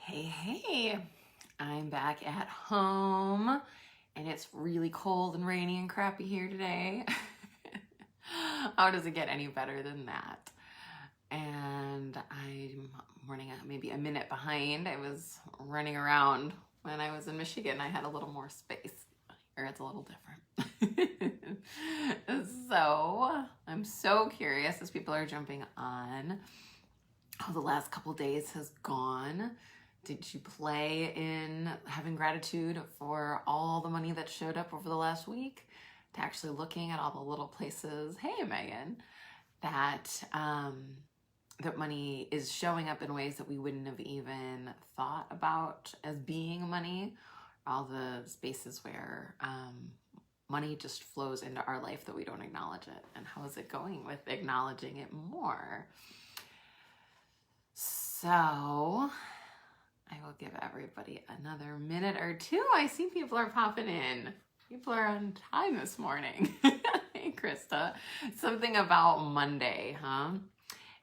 Hey, I'm back at home and it's really cold and rainy and crappy here today. How does it get any better than that? And I'm running maybe a minute behind. I was running around when I was in Michigan. I had a little more space. Here it's a little different. So I'm so curious as people are jumping on how the last couple days has gone. Did you play in having gratitude for all the money that showed up over the last week? To actually looking at all the little places, hey Megan, that that money is showing up in ways that we wouldn't have even thought about as being money. All the spaces where money just flows into our life that we don't acknowledge it. And how is it going with acknowledging it more? So I will give everybody another minute or two. I see people are popping in. People are on time this morning. Hey, Krista. Something about Monday, huh?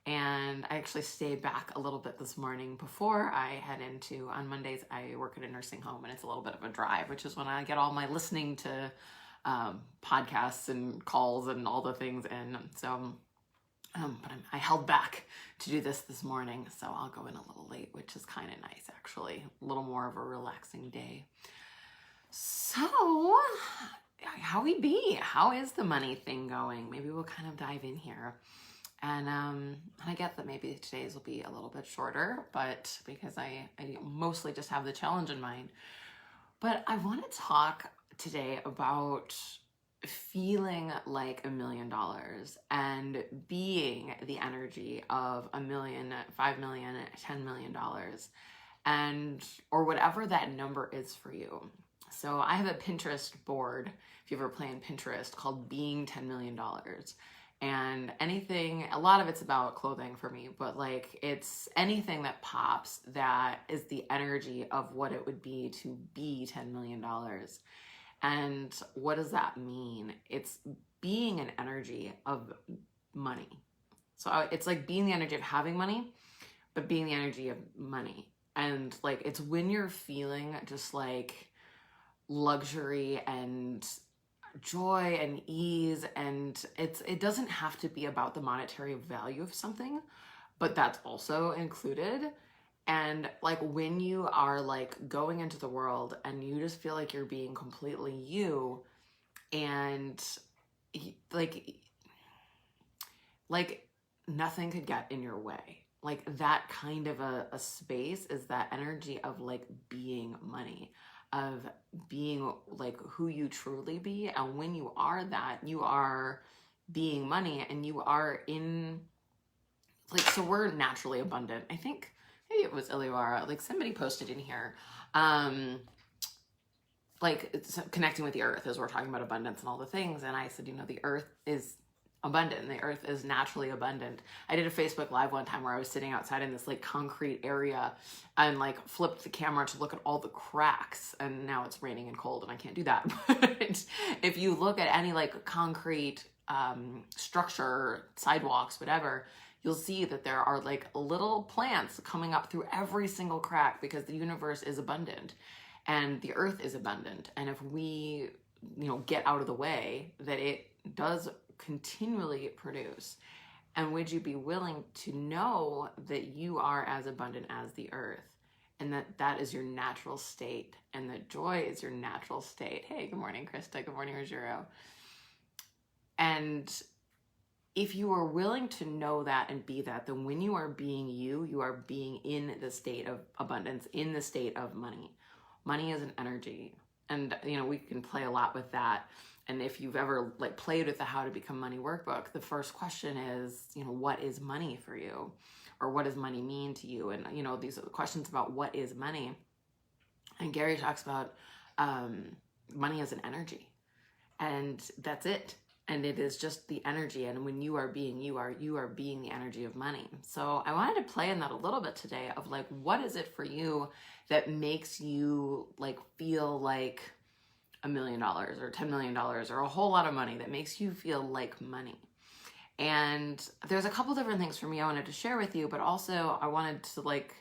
And I actually stayed back a little bit this morning before I head into, on Mondays, I work at a nursing home and it's a little bit of a drive, which is when I get all my listening to podcasts and calls and all the things in. So but I held back to do this morning, so I'll go in a little late, which is kind of nice, actually. A little more of a relaxing day. So, how we be? How is the money thing going? Maybe we'll kind of dive in here. And I get that maybe today's will be a little bit shorter, but because I mostly just have the challenge in mind. But I want to talk today about feeling like $1 million and being the energy of $1 million, $5 million, $10 million, and or whatever that number is for you. So I have a Pinterest board, if you ever play in Pinterest, called Being $10 Million. And anything, a lot of it's about clothing for me, but like it's anything that pops that is the energy of what it would be to be $10 million. And what does that mean? It's being an energy of money. So it's like being the energy of having money, but being the energy of money. And like, it's when you're feeling just like luxury and joy and ease, and it doesn't have to be about the monetary value of something, but that's also included. And like when you are like going into the world and you just feel like you're being completely you, and like nothing could get in your way, like that kind of a space is that energy of like being money, of being like who you truly be. And when you are that, you are being money, and you are in like, so we're naturally abundant. I think maybe it was Iliwara, like somebody posted in here, like it's connecting with the earth as we're talking about abundance and all the things. And I said, the earth is abundant. The earth is naturally abundant. I did a Facebook Live one time where I was sitting outside in this like concrete area and like flipped the camera to look at all the cracks, and now it's raining and cold and I can't do that. But if you look at any like concrete structure, sidewalks, whatever, you'll see that there are like little plants coming up through every single crack because the universe is abundant and the earth is abundant. And if we, get out of the way, that it does continually produce. And would you be willing to know that you are as abundant as the earth, and that is your natural state, and that joy is your natural state? Hey, good morning, Krista. Good morning, Rogero. And if you are willing to know that and be that, then when you are being you are being in the state of abundance, in the state of money. Money is an energy. And, we can play a lot with that. And if you've ever like played with the How to Become Money workbook, the first question is, what is money for you? Or what does money mean to you? And, these are the questions about what is money. And Gary talks about money as an energy. And that's it. And it is just the energy. And when you are being you are being the energy of money. So I wanted to play in that a little bit today of like, what is it for you that makes you like feel like $1 million or $10 million or a whole lot of money, that makes you feel like money? And there's a couple different things for me I wanted to share with you, but also I wanted to like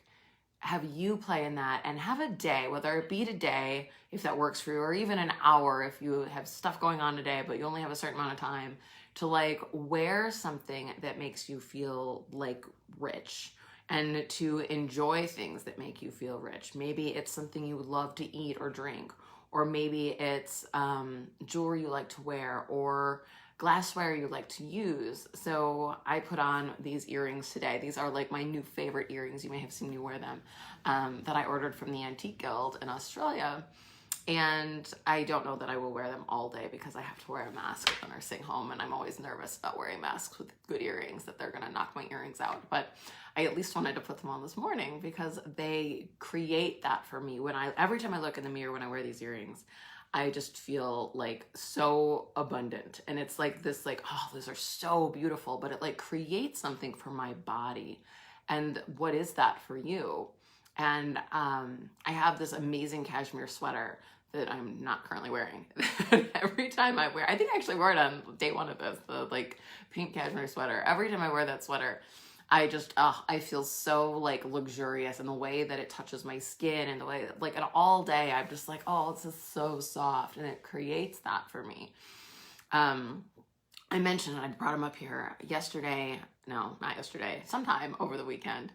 have you play in that and have a day, whether it be today, if that works for you, or even an hour if you have stuff going on today, but you only have a certain amount of time, to like wear something that makes you feel like rich and to enjoy things that make you feel rich. Maybe it's something you would love to eat or drink, or maybe it's jewelry you like to wear, or glassware you like to use. So I put on these earrings today. These are like my new favorite earrings. You may have seen me wear them, that I ordered from the Antique Guild in Australia. And I don't know that I will wear them all day because I have to wear a mask at the nursing home, and I'm always nervous about wearing masks with good earrings, that they're gonna knock my earrings out. But I at least wanted to put them on this morning because they create that for me. Every time I look in the mirror when I wear these earrings, I just feel like so abundant. And it's like this, like, oh, those are so beautiful, but it like creates something for my body. And what is that for you? And I have this amazing cashmere sweater that I'm not currently wearing. Every time I wear, I think I actually wore it on day one of this, the like pink cashmere sweater. Every time I wear that sweater, I just, I feel so like luxurious, in the way that it touches my skin, and the way that, like, and all day I'm just like, oh, this is so soft, and it creates that for me. I mentioned, I brought him up here yesterday, no, not yesterday, sometime over the weekend.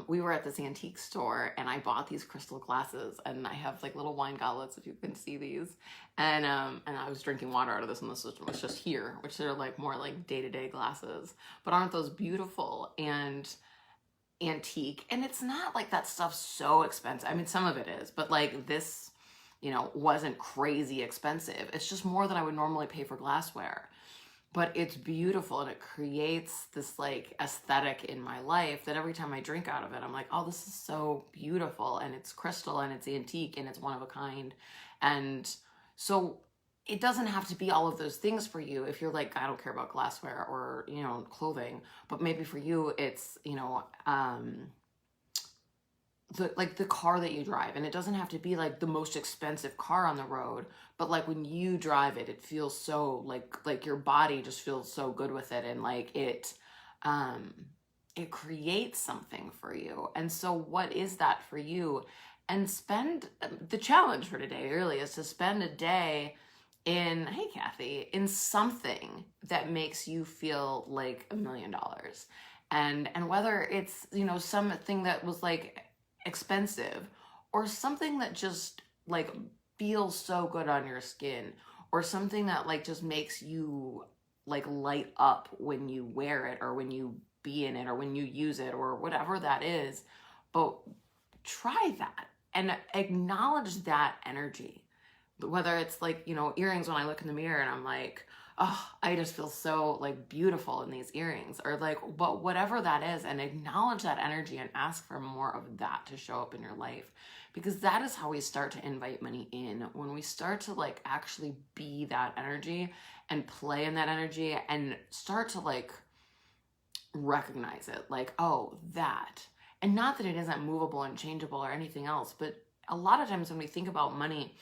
We were at this antique store, and I bought these crystal glasses, and I have like little wine goblets, if you can see these. And I was drinking water out of this, and this was just here, which are like more like day-to-day glasses. But aren't those beautiful and antique? And it's not like that stuff's so expensive. I mean, some of it is, but like this, wasn't crazy expensive. It's just more than I would normally pay for glassware. But it's beautiful, and it creates this like aesthetic in my life that every time I drink out of it, I'm like, oh, this is so beautiful, and it's crystal, and it's antique, and it's one of a kind. And so it doesn't have to be all of those things for you if you're like, I don't care about glassware or, clothing, but maybe for you, it's, the car that you drive. And it doesn't have to be like the most expensive car on the road, but like when you drive it, it feels so like your body just feels so good with it, and like it creates something for you. And so what is that for you? And the challenge for today really is to spend a day hey Kathy, in something that makes you feel like $1 million. And whether it's, something that was like expensive, or something that just like feels so good on your skin, or something that like just makes you like light up when you wear it, or when you be in it, or when you use it, or whatever that is. But try that and acknowledge that energy. Whether it's like, earrings, when I look in the mirror and I'm like, oh, I just feel so like beautiful in these earrings, or like, but whatever that is, and acknowledge that energy and ask for more of that to show up in your life. Because that is how we start to invite money in, when we start to like actually be that energy and play in that energy, and start to like recognize it, like, oh, that. And not that it isn't movable and changeable or anything else, but a lot of times when we think about money,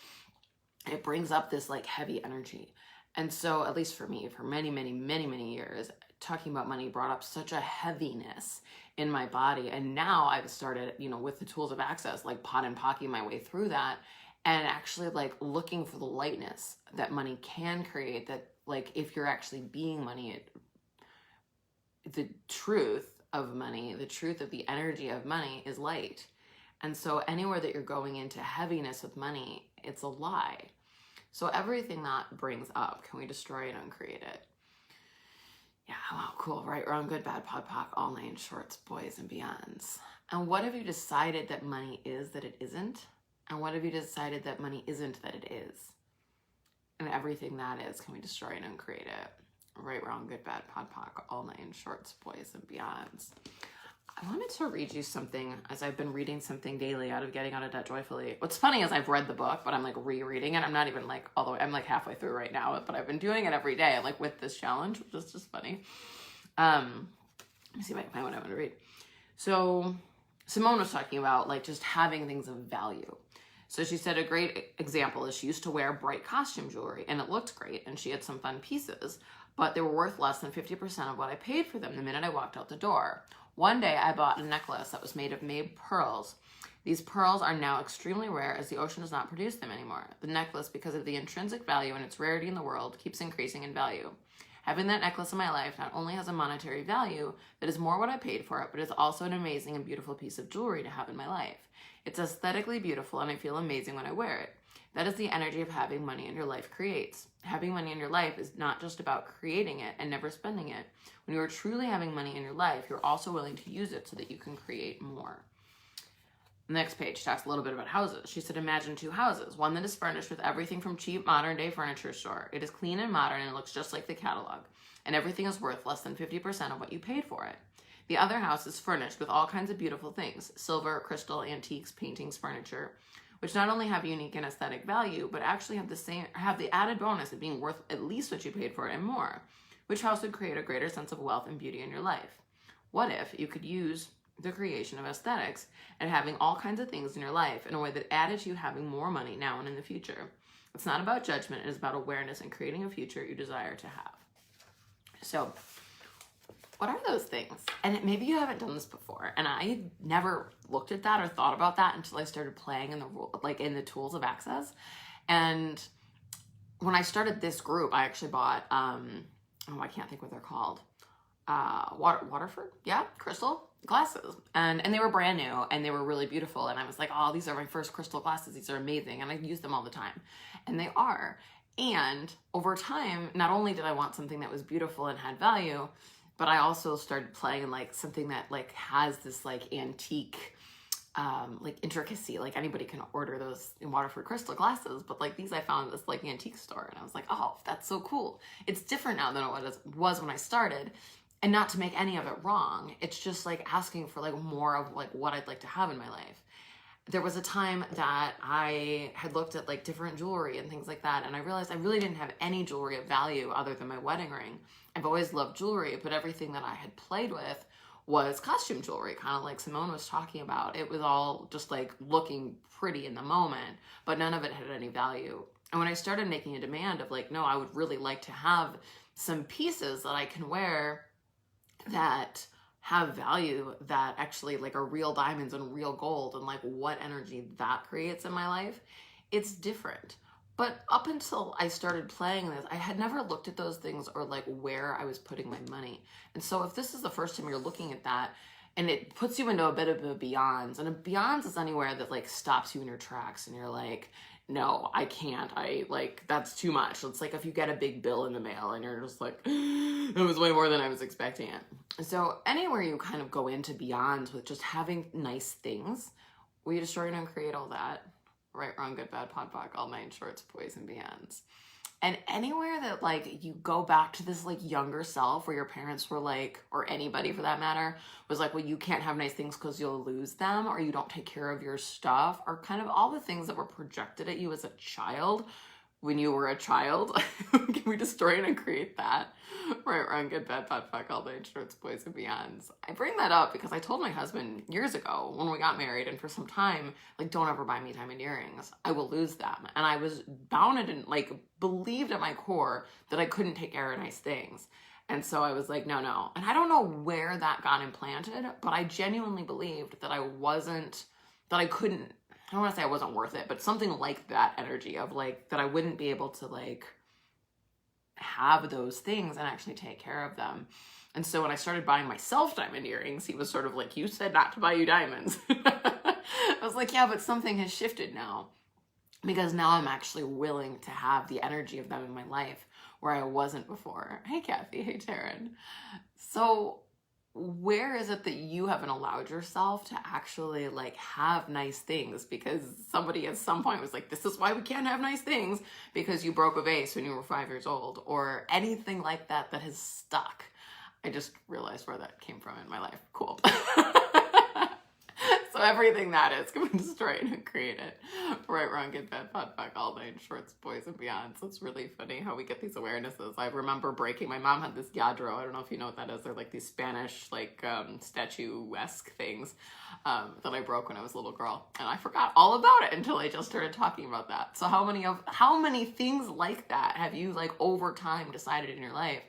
it brings up this like heavy energy. And so, at least for me, for many, many, many, many years, talking about money brought up such a heaviness in my body. And now I've started, with the tools of access, like pot and pocky my way through that, and actually like looking for the lightness that money can create. That like, if you're actually being money, the truth of money, the truth of the energy of money is light. And so anywhere that you're going into heaviness with money, it's a lie. So everything that brings up, can we destroy it and uncreate it? Yeah, wow, cool. Right, wrong, good, bad, pod, poc, all nine shorts, boys and beyonds. And what have you decided that money is that it isn't? And what have you decided that money isn't that it is? And everything that is, can we destroy and uncreate it? Right, wrong, good, bad, pod, poc, all nine shorts, boys and beyonds. I wanted to read you something, as I've been reading something daily out of Getting Out of Debt Joyfully. What's funny is I've read the book, but I'm like rereading it. I'm not even like all the way, I'm like halfway through right now, but I've been doing it every day, like with this challenge, which is just funny. Let me see if I can find what I want to read. So Simone was talking about like just having things of value. So she said a great example is she used to wear bright costume jewelry, and it looked great, and she had some fun pieces, but they were worth less than 50% of what I paid for them the minute I walked out the door. One day I bought a necklace that was made of made pearls. These pearls are now extremely rare as the ocean does not produce them anymore. The necklace, because of the intrinsic value and its rarity in the world, keeps increasing in value. Having that necklace in my life not only has a monetary value that is more what I paid for it, but it's also an amazing and beautiful piece of jewelry to have in my life. It's aesthetically beautiful and I feel amazing when I wear it. That is the energy of having money in your life creates. Having money in your life is not just about creating it and never spending it. When you are truly having money in your life, you're also willing to use it so that you can create more. The next page talks a little bit about houses. She said, imagine 2 houses, one that is furnished with everything from cheap modern day furniture store. It is clean and modern and looks just like the catalog, and everything is worth less than 50% of what you paid for it. The other house is furnished with all kinds of beautiful things, silver, crystal, antiques, paintings, furniture, which not only have unique and aesthetic value, but actually have the added bonus of being worth at least what you paid for it and more. Which house would create a greater sense of wealth and beauty in your life? What if you could use the creation of aesthetics and having all kinds of things in your life in a way that added to you having more money now and in the future? It's not about judgment, it is about awareness and creating a future you desire to have. So, what are those things? And maybe you haven't done this before, and I never looked at that or thought about that until I started playing in the tools of access. And when I started this group, I actually bought I can't think what they're called. Waterford, crystal glasses, and they were brand new and they were really beautiful, and I was like, oh, these are my first crystal glasses, these are amazing, and I use them all the time, and they are. And over time, not only did I want something that was beautiful and had value, but I also started playing like something that like has this like antique like intricacy. Like anybody can order those in Waterford crystal glasses, but like these I found at this like antique store, and I was like, oh, that's so cool. It's different now than it was when I started. And not to make any of it wrong, it's just like asking for like more of like what I'd like to have in my life. There was a time that I had looked at like different jewelry and things like that, and I realized I really didn't have any jewelry of value other than my wedding ring. I've always loved jewelry, but everything that I had played with was costume jewelry, kind of like Simone was talking about. It was all just like looking pretty in the moment, but none of it had any value. And when I started making a demand of like, no, I would really like to have some pieces that I can wear that have value, that actually like are real diamonds and real gold, and like what energy that creates in my life, it's different. But up until I started playing this, I had never looked at those things or like where I was putting my money. And so if this is the first time you're looking at that, and it puts you into a bit of a beyonds, and a beyonds is anywhere that like stops you in your tracks and you're like, no, I can't. That's too much. It's like if you get a big bill in the mail and you're just like, it was way more than I was expecting it. So anywhere you kind of go into beyond with just having nice things, we destroy and create all that. Right, wrong, good, bad, pod, poc, all 9 shorts, boys and beyonds. And anywhere that like you go back to this like younger self where your parents were like, or anybody for that matter, was like, well, you can't have nice things because you'll lose them, or you don't take care of your stuff, or kind of all the things that were projected at you as a child when you were a child. Can we destroy and create that? Right, wrong, good, bad, pod, poc, all 9 shorts, boys and beyonds. I bring that up because I told my husband years ago when we got married, and for some time, like, don't ever buy me diamond earrings. I will lose them. And I was bounded and like believed at my core that I couldn't take care of nice things. And so I was like, no. And I don't know where that got implanted, but I genuinely believed that I couldn't, I don't want to say I wasn't worth it, but something like that energy of like, that I wouldn't be able to like have those things and actually take care of them. And so when I started buying myself diamond earrings, he was sort of like, you said not to buy you diamonds. I was like, yeah, but something has shifted now, because now I'm actually willing to have the energy of them in my life where I wasn't before. Hey, Kathy. Hey, Taryn. So where is it that you haven't allowed yourself to actually like have nice things? Because somebody at some point was like, this is why we can't have nice things, because you broke a vase when you were 5 years old, or anything like that that has stuck. I just realized where that came from in my life. Cool. So everything that is can be destroyed and created. Right, wrong, good, bad, pod, poc, all 9 shorts, boys and beyond. So it's really funny how we get these awarenesses. I remember breaking, my mom had this lladro. I don't know if you know what that is. They're like these Spanish, like statue-esque things that I broke when I was a little girl. And I forgot all about it until I just started talking about that. So how many things like that have you like over time decided in your life?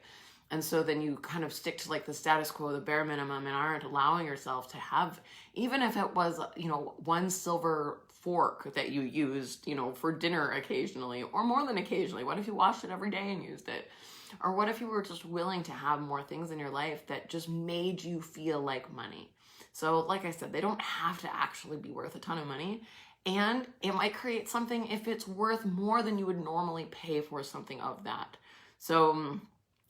And so then you kind of stick to like the status quo, the bare minimum, and aren't allowing yourself to have, even if it was, you know, one silver fork that you used, you know, for dinner occasionally, or more than occasionally. What if you washed it every day and used it? Or what if you were just willing to have more things in your life that just made you feel like money? So like I said, they don't have to actually be worth a ton of money. And it might create something if it's worth more than you would normally pay for something of that. So,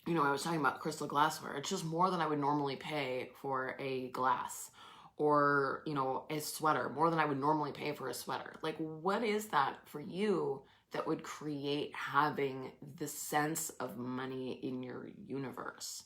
you know, I was talking about crystal glassware. It's just more than I would normally pay for a glass, or, you know, a sweater, more than I would normally pay for a sweater. Like, what is that for you that would create having the sense of money in your universe?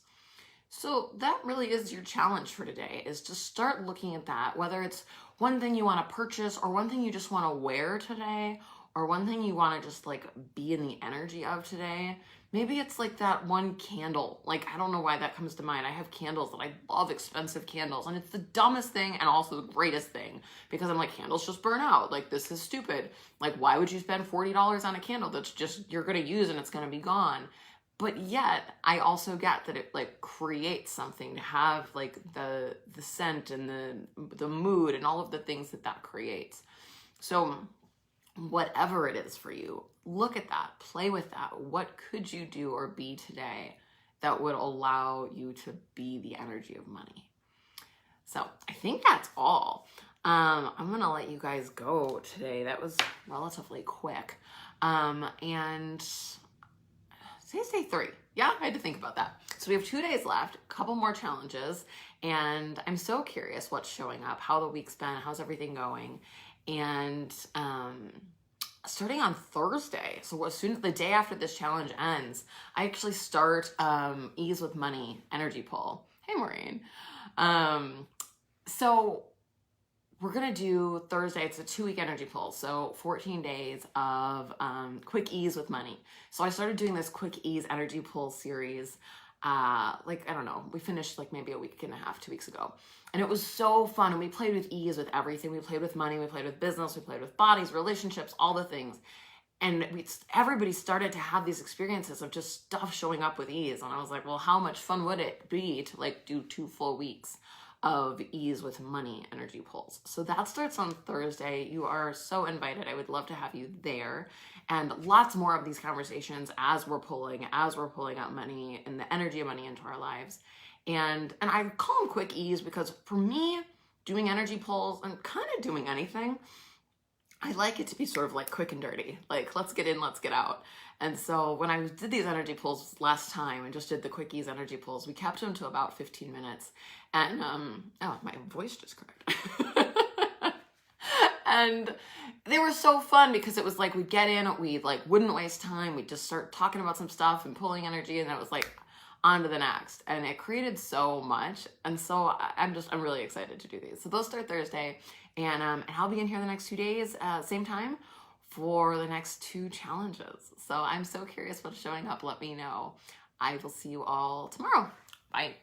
So that really is your challenge for today, is to start looking at that, whether it's one thing you want to purchase, or one thing you just want to wear today, or one thing you want to just like be in the energy of today. Maybe it's like that one candle. Like, I don't know why that comes to mind. I have candles that I love, expensive candles, and it's the dumbest thing and also the greatest thing, because I'm like, candles just burn out. Like, this is stupid. Like, why would you spend $40 on a candle that's just, you're going to use and it's going to be gone? But yet I also get that it like creates something to have like the scent and the mood and all of the things that that creates. So whatever it is for you, look at that, play with that. What could you do or be today that would allow you to be the energy of money? So I think that's all. I'm gonna let you guys go today. That was relatively quick. And today's day 3. Yeah, I had to think about that. So we have 2 days left, a couple more challenges, and I'm so curious what's showing up, how the week's been, how's everything going. And starting on Thursday, so as soon as the day after this challenge ends, I actually start Ease with Money energy pull. Hey, Maureen. So we're going to do Thursday. It's a 2-week energy pull. So 14 days of quick ease with money. So I started doing this quick ease energy pull series. Like, I don't know, we finished like maybe a week and a half, 2 weeks ago. And it was so fun. And we played with ease with everything. We played with money. We played with business. We played with bodies, relationships, all the things. And everybody started to have these experiences of just stuff showing up with ease. And I was like, well, how much fun would it be to like do 2 full weeks of Ease with Money energy pulls? So that starts on Thursday. You are so invited. I would love to have you there. And lots more of these conversations as we're pulling out money and the energy of money into our lives. And I call them quick ease because for me, doing energy pulls and kind of doing anything, I like it to be sort of like quick and dirty. Like, let's get in, let's get out. And so when I did these energy pulls last time and just did the quick ease energy pulls, we kept them to about 15 minutes. And, oh, my voice just cracked. And they were so fun because it was like, we'd get in, we like wouldn't waste time. We'd just start talking about some stuff and pulling energy, and it was like on to the next. And it created so much. And so I'm really excited to do these. So those start Thursday, and I'll be in here the next 2 days, same time, for the next 2 challenges. So I'm so curious what's showing up. Let me know. I will see you all tomorrow. Bye.